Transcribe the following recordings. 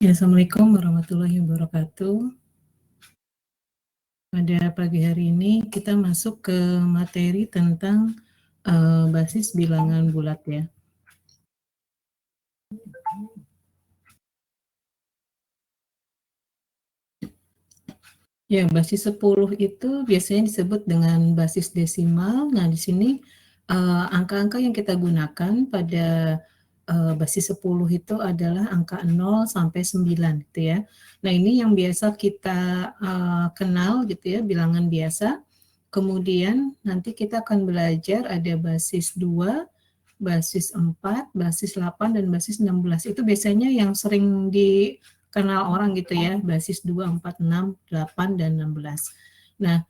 Ya, Assalamualaikum warahmatullahi wabarakatuh. Pada pagi hari ini kita masuk ke materi tentang basis bilangan bulat ya. Ya, basis 10 itu biasanya disebut dengan basis desimal. Nah, di sini angka-angka yang kita gunakan pada basis 10 itu adalah angka 0 sampai 9 gitu ya. Nah, ini yang biasa kita kenal gitu ya, bilangan biasa. Kemudian nanti kita akan belajar ada basis 2, basis 4, basis 8, dan basis 16. Itu biasanya yang sering dikenal orang gitu ya, basis 2, 4, 6, 8, dan 16. Nah,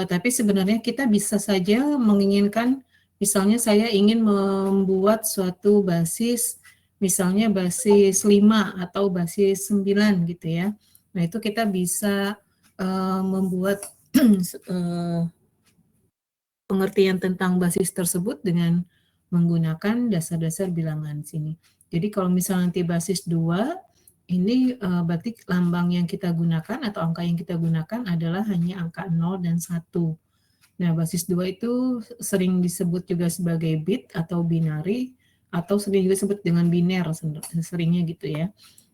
tapi sebenarnya kita bisa saja menginginkan, misalnya saya ingin membuat suatu basis, misalnya basis 5 atau basis 9 gitu ya. Nah, itu kita bisa membuat pengertian tentang basis tersebut dengan menggunakan dasar-dasar bilangan sini. Jadi kalau misalnya nanti basis 2, ini berarti lambang yang kita gunakan atau angka yang kita gunakan adalah hanya angka 0 dan 1. Nah, basis 2 itu sering disebut juga sebagai bit atau binary, atau sering juga disebut dengan biner, seringnya gitu ya.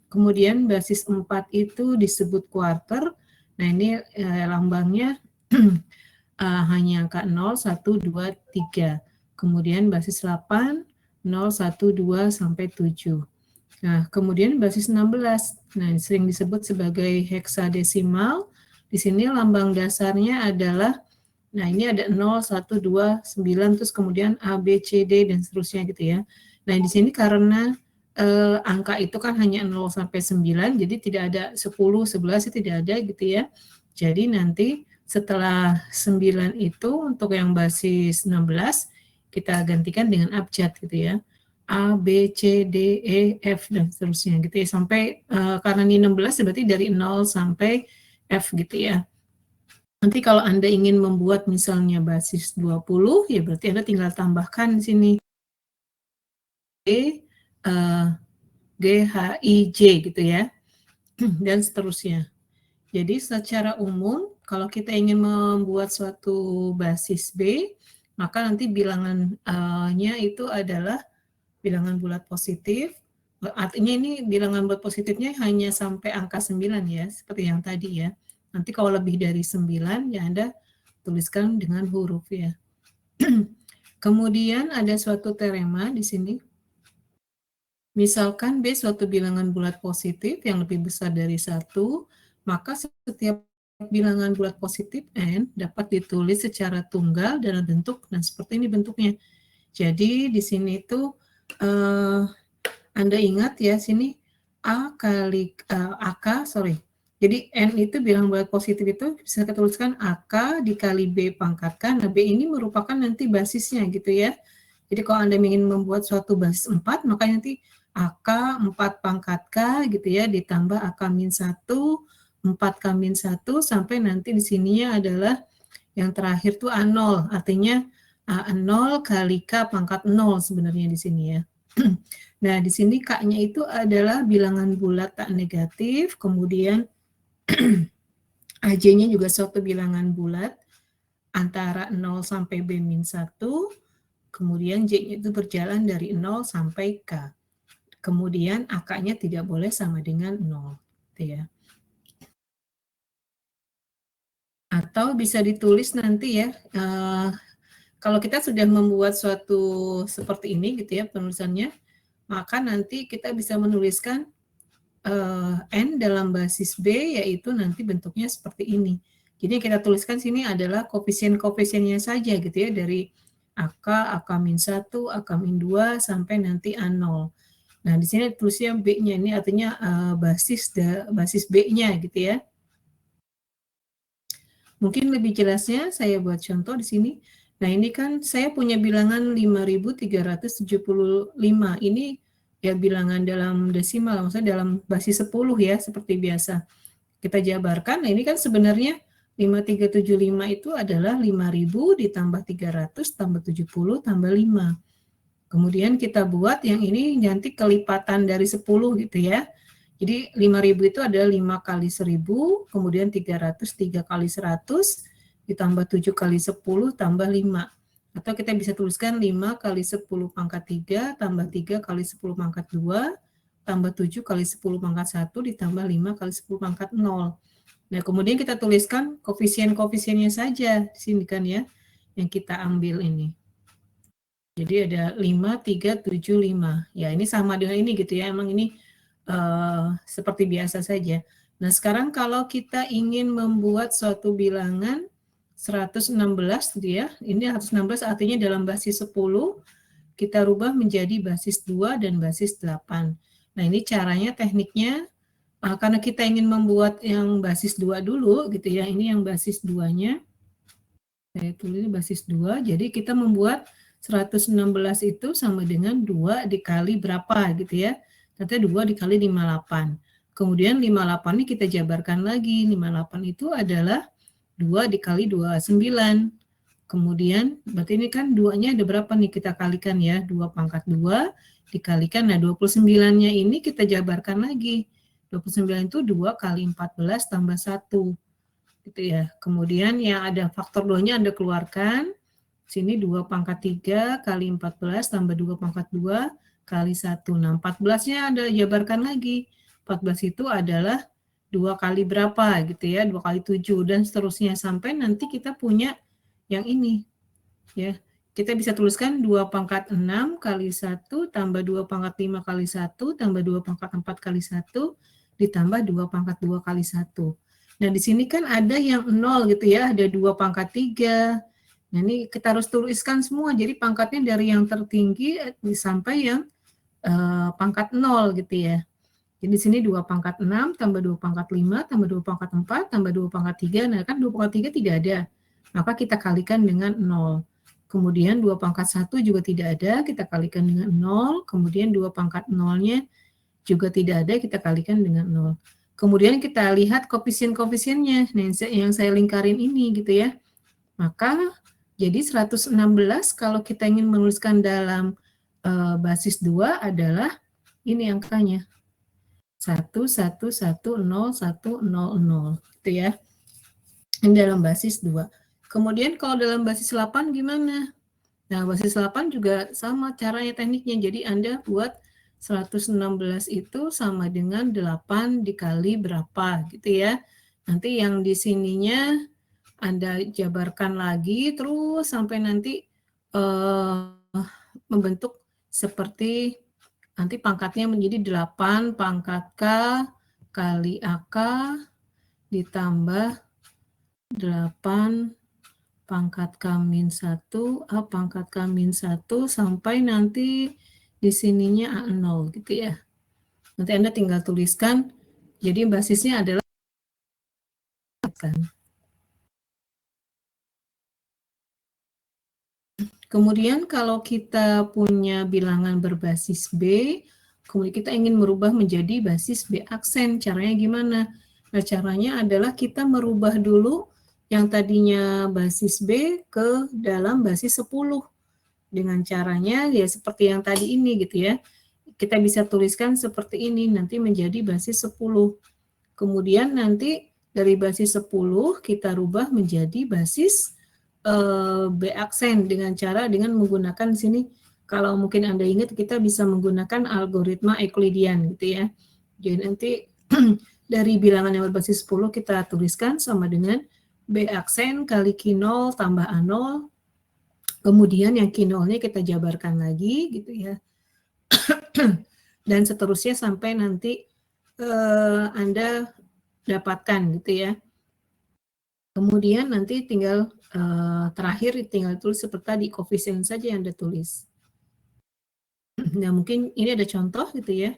Kemudian basis 4 itu disebut quarter. Nah, ini lambangnya hanya angka 0, 1, 2, 3. Kemudian basis 8, 0, 1, 2, sampai 7. Nah, kemudian basis 16. Nah, sering disebut sebagai heksadesimal. Di sini lambang dasarnya adalah, nah ini ada 0, 1, 2, 9, terus kemudian A, B, C, D, dan seterusnya gitu ya. Nah, di sini karena angka itu kan hanya 0 sampai 9, jadi tidak ada 10, 11, itu tidak ada gitu ya. Jadi nanti setelah 9 itu untuk yang basis 16, kita gantikan dengan abjad gitu ya. A, B, C, D, E, F, dan seterusnya gitu ya. Sampai, karena ini 16 berarti dari 0 sampai F gitu ya. Nanti kalau Anda ingin membuat misalnya basis 20, ya berarti Anda tinggal tambahkan di sini G, H, I, J gitu ya, dan seterusnya. Jadi secara umum, kalau kita ingin membuat suatu basis B, maka nanti bilangannya itu adalah bilangan bulat positif. Artinya ini bilangan bulat positifnya hanya sampai angka 9 ya, seperti yang tadi ya. Nanti kalau lebih dari 9, ya Anda tuliskan dengan huruf ya. Kemudian ada suatu teorema di sini. Misalkan B suatu bilangan bulat positif yang lebih besar dari 1, maka setiap bilangan bulat positif N dapat ditulis secara tunggal dalam bentuk, nah seperti ini bentuknya. Jadi di sini itu Anda ingat ya, sini A kali AK, jadi N itu bilangan bulat positif itu bisa kita tuliskan AK dikali B pangkat K. Nah, B ini merupakan nanti basisnya gitu ya. Jadi kalau Anda ingin membuat suatu basis 4, maka nanti AK 4 pangkat K gitu ya, ditambah AK min 1, 4K min 1, sampai nanti di sininya adalah yang terakhir tuh A0, artinya A0 kali K pangkat 0 sebenarnya di sini ya. Nah, di sini K-nya itu adalah bilangan bulat tak negatif, kemudian AJ-nya juga suatu bilangan bulat antara 0 sampai B min 1, kemudian J-nya itu berjalan dari 0 sampai K. Kemudian AK-nya tidak boleh sama dengan 0. Gitu ya. Atau bisa ditulis nanti ya, kalau kita sudah membuat suatu seperti ini gitu ya penulisannya, maka nanti kita bisa menuliskan N dalam basis B, yaitu nanti bentuknya seperti ini. Jadi kita tuliskan sini adalah koefisien-koefisiennya saja gitu ya, dari AK, AK-1, AK-2, sampai nanti A0. Nah, di sini tulisnya B-nya, ini artinya basis B-nya gitu ya. Mungkin lebih jelasnya saya buat contoh di sini. Nah, ini kan saya punya bilangan 5.375. Ini ya bilangan dalam desimal, maksudnya dalam basis 10 ya, seperti biasa. Kita jabarkan, nah ini kan sebenarnya 5.375 itu adalah 5.000 ditambah 300 tambah 70 tambah 5. Kemudian kita buat yang ini nanti kelipatan dari 10 gitu ya. Jadi 5.000 itu adalah 5 kali 1.000, kemudian 300 3 kali 100, ditambah 7 kali 10 tambah 5. Atau kita bisa tuliskan 5 kali 10 pangkat 3 tambah 3 kali 10 pangkat 2 tambah 7 kali 10 pangkat 1 ditambah 5 kali 10 pangkat 0. Nah, kemudian kita tuliskan koefisien-koefisiennya saja di sini kan ya, yang kita ambil ini. Jadi ada 5, 3, 7, 5. Ya, ini sama dengan ini gitu ya, emang ini seperti biasa saja. Nah, sekarang kalau kita ingin membuat suatu bilangan 116 gitu ya, ini 116 artinya dalam basis 10, kita rubah menjadi basis 2 dan basis 8. Nah, ini caranya, tekniknya, karena kita ingin membuat yang basis 2 dulu gitu ya, ini yang basis 2-nya. Saya tulis basis 2, jadi kita membuat 116 itu sama dengan 2 dikali berapa gitu ya. Nanti 2 dikali 58. Kemudian 58 ini kita jabarkan lagi. 58 itu adalah 2 dikali 29. Kemudian berarti ini kan 2-nya ada berapa nih, kita kalikan ya. 2 pangkat 2 dikalikan, nah 29-nya ini kita jabarkan lagi. 29 itu 2 kali 14 tambah 1. Gitu ya. Kemudian yang ada faktor 2-nya Anda keluarkan. Sini 2 pangkat 3 kali 14 tambah 2 pangkat 2 kali 1. Nah, 14-nya Anda jabarkan lagi. 14 itu adalah 2 kali berapa gitu ya, 2 kali 7 dan seterusnya sampai nanti kita punya yang ini. Ya. Kita bisa tuliskan 2 pangkat 6 kali 1 tambah 2 pangkat 5 kali 1 tambah 2 pangkat 4 kali 1 ditambah 2 pangkat 2 kali 1. Nah, di sini kan ada yang 0 gitu ya, ada 2 pangkat 3. Nah, ini kita harus tuliskan semua, jadi pangkatnya dari yang tertinggi sampai yang pangkat 0 gitu ya. Jadi di sini 2 pangkat 6 tambah 2 pangkat 5 tambah 2 pangkat 4 tambah 2 pangkat 3. Nah, kan 2 pangkat 3 tidak ada. Maka kita kalikan dengan 0. Kemudian 2 pangkat 1 juga tidak ada, kita kalikan dengan 0. Kemudian 2 pangkat 0-nya juga tidak ada, kita kalikan dengan 0. Kemudian kita lihat koefisien-koefisiennya, nah, yang saya lingkarin ini gitu ya. Maka jadi 116 kalau kita ingin menuliskan dalam basis 2 adalah ini angkanya. 1, 1, 1, 0, 1, 0, 0. Gitu ya. Ini dalam basis 2. Kemudian kalau dalam basis 8 gimana? Nah, basis 8 juga sama caranya, tekniknya. Jadi Anda buat 116 itu sama dengan 8 dikali berapa gitu ya. Nanti yang di sininya Anda jabarkan lagi terus sampai nanti membentuk seperti nanti pangkatnya menjadi 8 pangkat K kali AK ditambah 8 pangkat K-1, A pangkat K-1 sampai nanti di sininya A0 gitu ya. Nanti Anda tinggal tuliskan, jadi basisnya adalah kan. Kemudian kalau kita punya bilangan berbasis B, kemudian kita ingin merubah menjadi basis B aksen, caranya gimana? Nah, caranya adalah kita merubah dulu yang tadinya basis B ke dalam basis 10. Dengan caranya ya seperti yang tadi ini gitu ya. Kita bisa tuliskan seperti ini, nanti menjadi basis 10. Kemudian nanti dari basis 10 kita rubah menjadi basis B aksen dengan menggunakan di sini, kalau mungkin Anda ingat kita bisa menggunakan algoritma Euclidean gitu ya. Jadi nanti dari bilangan yang berbasis 10 kita tuliskan sama dengan B aksen kali Q0 tambah A0. Kemudian yang Q0-nya kita jabarkan lagi gitu ya. Dan seterusnya sampai nanti Anda dapatkan gitu ya. Kemudian nanti tinggal terakhir tinggal tulis seperti tadi, koefisien saja yang Anda tulis. Nah, mungkin ini ada contoh gitu ya.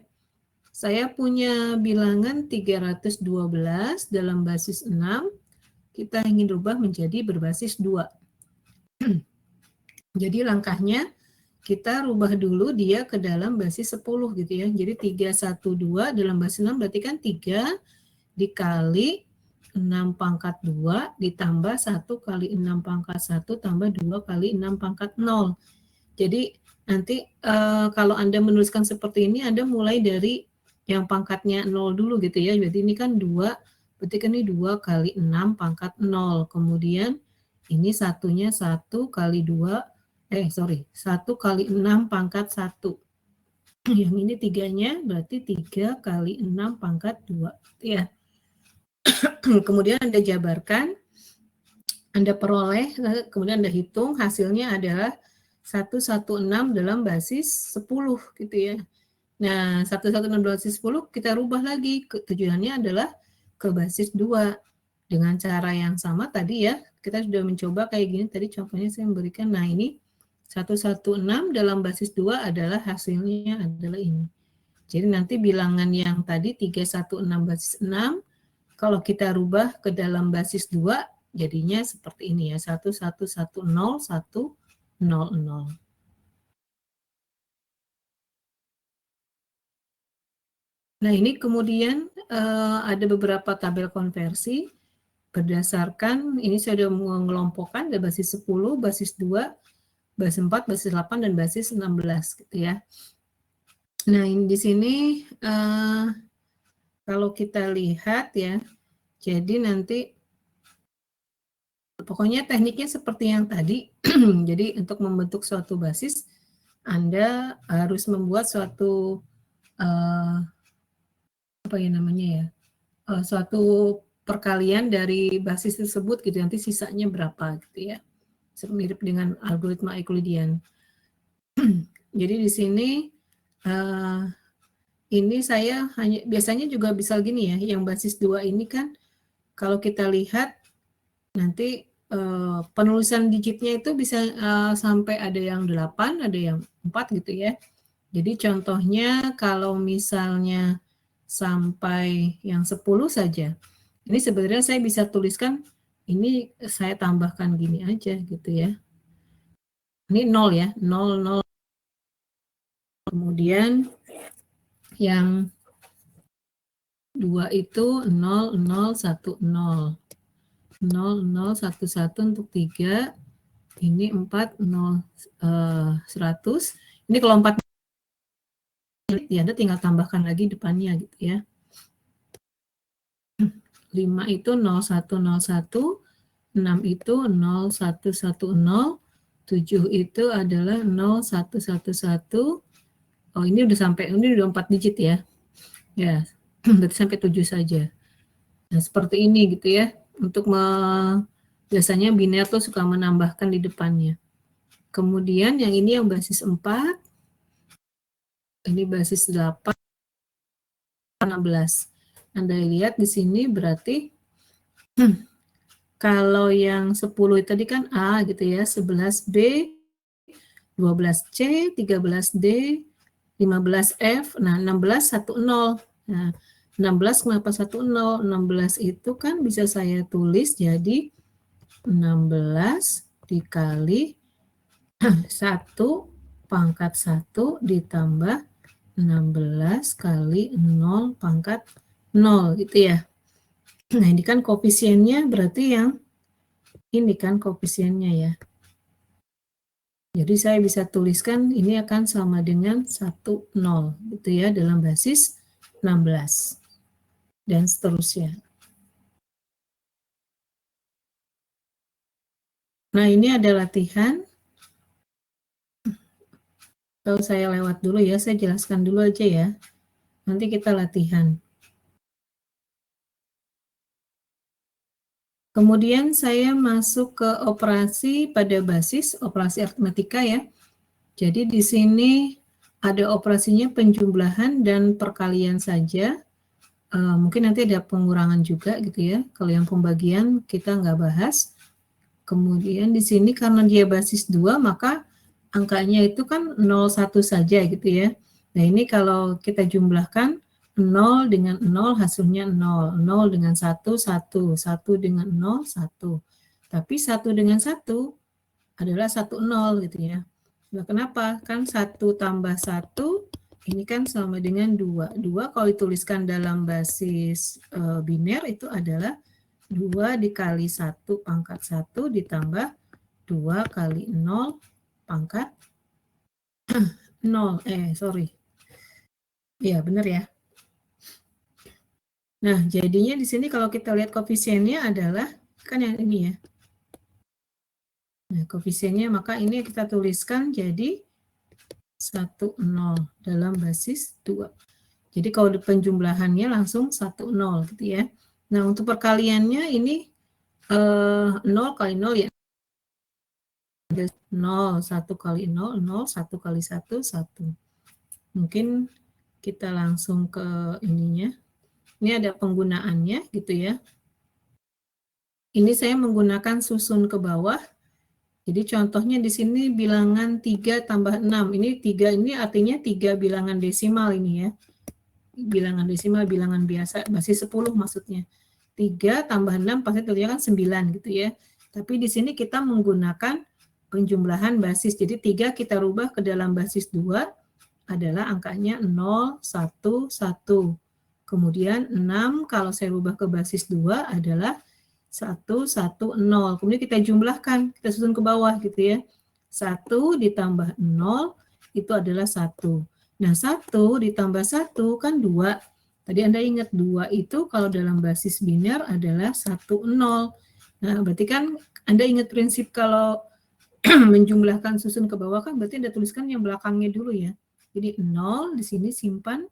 Saya punya bilangan 312 dalam basis 6, kita ingin rubah menjadi berbasis 2. Jadi langkahnya kita rubah dulu dia ke dalam basis 10 gitu ya. Jadi 312 dalam basis 6 berarti kan 3 dikali 6 pangkat 2 ditambah 1 kali 6 pangkat 1 tambah 2 kali 6 pangkat 0. Jadi nanti kalau Anda menuliskan seperti ini, Anda mulai dari yang pangkatnya 0 dulu gitu ya. Jadi ini kan 2, berarti kan ini 2 kali 6 pangkat 0. Kemudian ini satunya 1 kali 2, 1 kali 6 pangkat 1. Yang ini 3-nya berarti 3 kali 6 pangkat 2. Ya. Kemudian Anda jabarkan, Anda peroleh, kemudian Anda hitung, hasilnya adalah 116 dalam basis 10 gitu ya. Nah, 116 basis 10 kita rubah lagi, tujuannya adalah ke basis 2. Dengan cara yang sama tadi ya, kita sudah mencoba kayak gini, tadi contohnya saya memberikan, nah ini 116 dalam basis 2 adalah hasilnya adalah ini. Jadi nanti bilangan yang tadi 316 basis 6, kalau kita rubah ke dalam basis 2, jadinya seperti ini ya, 1110, 100. Nah, ini kemudian ada beberapa tabel konversi berdasarkan, ini saya sudah mengelompokkan, ada basis 10, basis 2, basis 4, basis 8, dan basis 16 gitu ya. Nah, ini di sini kalau kita lihat ya, jadi nanti pokoknya tekniknya seperti yang tadi. Jadi untuk membentuk suatu basis, Anda harus membuat suatu apa ya namanya ya, suatu perkalian dari basis tersebut gitu, nanti sisanya berapa gitu ya. Mirip dengan algoritma Euclidean. Jadi di sini ini saya hanya biasanya juga bisa gini ya, yang basis 2 ini kan kalau kita lihat nanti penulisan digitnya itu bisa sampai ada yang 8, ada yang 4 gitu ya. Jadi contohnya kalau misalnya sampai yang 10 saja, ini sebenarnya saya bisa tuliskan, ini saya tambahkan gini aja gitu ya. Ini 0 ya, 0, 0. Kemudian yang 2 itu 0, 0, 1, 0. 0, 0, 1, 1 untuk 3. Ini 4, 0, 100. Ini kalau 4, ya Anda tinggal tambahkan lagi depannya gitu ya. 5 itu 0101, 6 itu 0110, 7 itu adalah 0111. Oh, ini udah sampai, ini udah 4 digit ya. Ya, berarti sampai 7 saja. Nah, seperti ini gitu ya. Untuk biasanya biner tuh suka menambahkan di depannya. Kemudian yang ini yang basis 4, ini basis 8, 16. Anda lihat di sini berarti kalau yang 10 tadi kan A gitu ya, 11B, 12C, 13D, 15F, nah 16, 10. Nah, 16 kenapa 10? 16 itu kan bisa saya tulis jadi 16 dikali 1 pangkat 1 ditambah 16 kali 0 pangkat 0 gitu ya. Nah, ini kan koefisiennya berarti yang ini kan koefisiennya ya. Jadi saya bisa tuliskan ini akan sama dengan 1, 0 gitu ya dalam basis 16 dan seterusnya. Nah, ini ada latihan. Kalau saya lewat dulu ya, saya jelaskan dulu aja ya. Nanti kita latihan. Kemudian saya masuk ke operasi pada basis, operasi aritmatika ya. Jadi di sini ada operasinya penjumlahan dan perkalian saja. Mungkin nanti ada pengurangan juga gitu ya. Kalau yang pembagian kita nggak bahas. Kemudian di sini karena dia basis 2, maka angkanya itu kan 01 saja gitu ya. Nah ini kalau kita jumlahkan 0 dengan 0 hasilnya 0, 0 dengan 1, 1, 1 dengan 0, 1. Tapi 1 dengan 1 adalah 1, 0 gitu ya. Nah kenapa? Kan 1 tambah 1 ini kan sama dengan 2. 2 kalau dituliskan dalam basis biner itu adalah 2 dikali 1 pangkat 1 ditambah 2 kali 0 pangkat 0. Sorry. Iya, benar ya. Nah, jadinya di sini kalau kita lihat koefisiennya adalah, kan yang ini ya. Nah, koefisiennya maka ini kita tuliskan jadi 1, 0 dalam basis 2. Jadi kalau di penjumlahannya langsung 1, 0 gitu ya. Nah, untuk perkaliannya ini 0 kali 0 ya. 0, 1 kali 0, 0, 1 kali 1, 1. Mungkin kita langsung ke ininya. Ini ada penggunaannya gitu ya. Ini saya menggunakan susun ke bawah. Jadi contohnya di sini bilangan 3 tambah 6. Ini 3 ini artinya 3 bilangan desimal ini ya. Bilangan desimal, bilangan biasa, basis 10 maksudnya. 3 tambah 6 pasti tentunya kan 9 gitu ya. Tapi di sini kita menggunakan penjumlahan basis. Jadi 3 kita rubah ke dalam basis 2 adalah angkanya 0, 1, 1. Kemudian 6 kalau saya rubah ke basis 2 adalah 1, 1, 0. Kemudian kita jumlahkan, kita susun ke bawah gitu ya. 1 ditambah 0 itu adalah 1. Nah, 1 ditambah 1 kan 2. Tadi Anda ingat 2 itu kalau dalam basis biner adalah 1, 0. Nah, berarti kan Anda ingat prinsip kalau menjumlahkan susun ke bawah kan berarti Anda tuliskan yang belakangnya dulu ya. Jadi 0 di sini simpan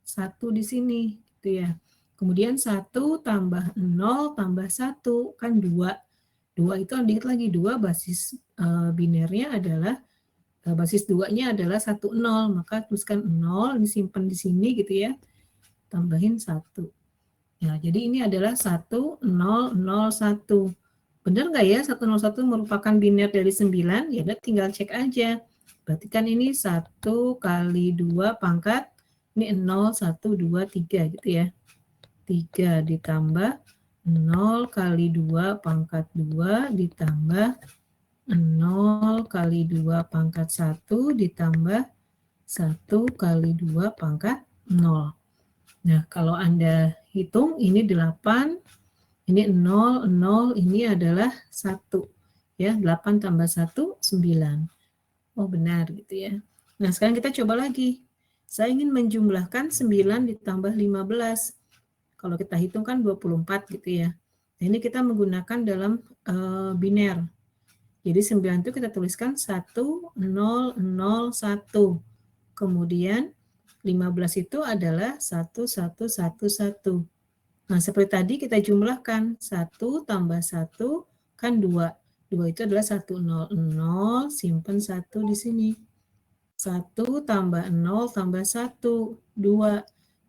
1 di sini gitu ya. Kemudian 1 tambah 0 tambah 1 kan 2. 2 itu diingat lagi 2 basis binernya adalah basis 2-nya adalah 1, 0. Maka tuliskan 0 disimpan di sini gitu ya. Tambahin 1. Ya, jadi ini adalah 1, 0, 0, 1. Benar nggak ya 101 merupakan biner dari 9? Ya udah tinggal cek aja. Berarti kan ini 1 kali 2 pangkat, ini 0, 1, 2, 3 gitu ya. 3 ditambah 0 kali 2 pangkat 2 ditambah 0 kali 2 pangkat 1 ditambah 1 kali 2 pangkat 0. Nah, kalau Anda hitung ini 8, ini 0, 0, ini adalah 1. Ya, 8 tambah 1, 9. Oh, benar gitu ya. Nah, sekarang kita coba lagi. Saya ingin menjumlahkan 9 ditambah 15. Kalau kita hitung kan 24 gitu ya. Nah, ini kita menggunakan dalam biner. Jadi 9 itu kita tuliskan 1, 0, 0, 1. Kemudian 15 itu adalah 1, 1, 1, 1. Nah, seperti tadi kita jumlahkan 1 tambah 1 kan 2. 2 itu adalah 1, 0, 0, simpan 1 di sini. 1 tambah 0 tambah 1, 2.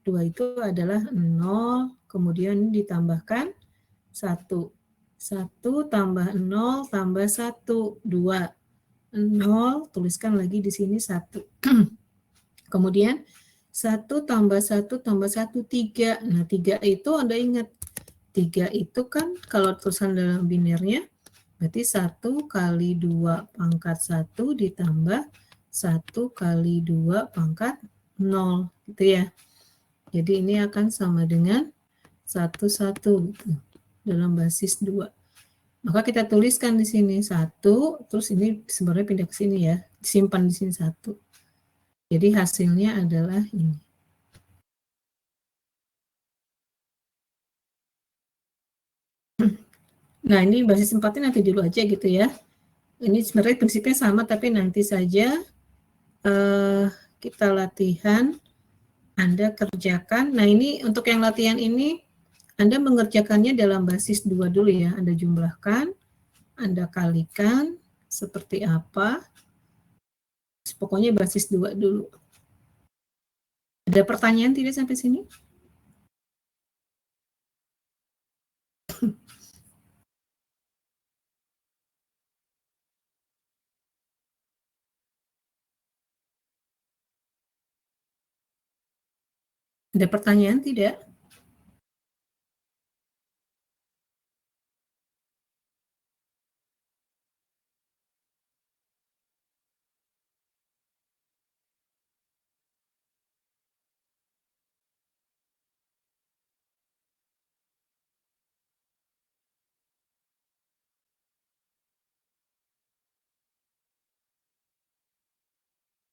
2 itu adalah 0, kemudian ditambahkan 1. 1 tambah 0 tambah 1, 2. 0, tuliskan lagi di sini 1. Kemudian 1 tambah 1 tambah 1, 3. Nah, 3 itu Anda ingat, 3 itu kan kalau tulisan dalam binernya, berarti 1 kali 2 pangkat 1 ditambah 1 kali 2 pangkat 0, gitu ya. Jadi ini akan sama dengan 1, 1 gitu, dalam basis 2. Maka kita tuliskan di sini 1, terus ini sebenarnya pindah ke sini ya, disimpan di sini 1. Jadi hasilnya adalah ini. Nah, ini basis 4-nya nanti dulu aja gitu ya. Ini sebenarnya prinsipnya sama, tapi nanti saja kita latihan, Anda kerjakan. Nah, ini untuk yang latihan ini, Anda mengerjakannya dalam basis 2 dulu ya. Anda jumlahkan, Anda kalikan, seperti apa. Pokoknya basis 2 dulu. Ada pertanyaan tidak sampai sini? Ada pertanyaan tidak?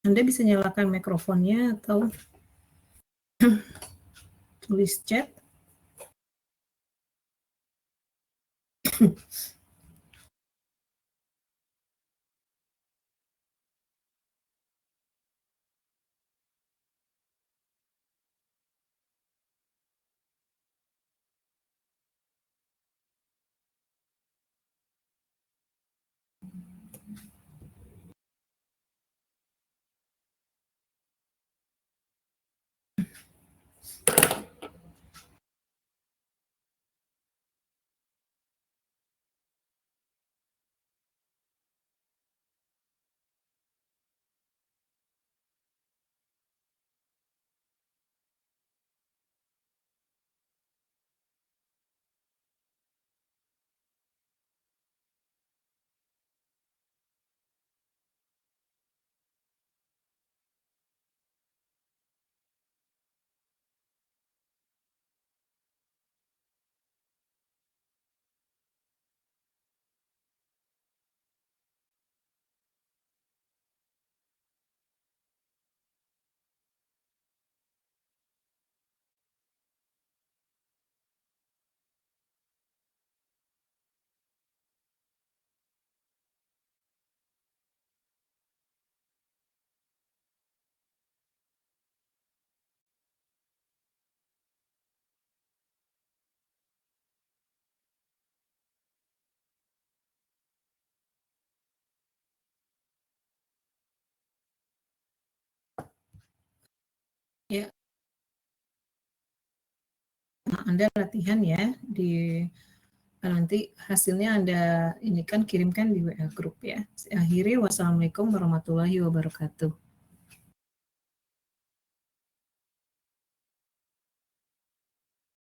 Anda bisa nyalakan mikrofonnya atau tulis chat. Ya, Anda latihan ya di nanti hasilnya Anda ini kan kirimkan di WA grup ya. Akhiri, wassalamualaikum warahmatullahi wabarakatuh.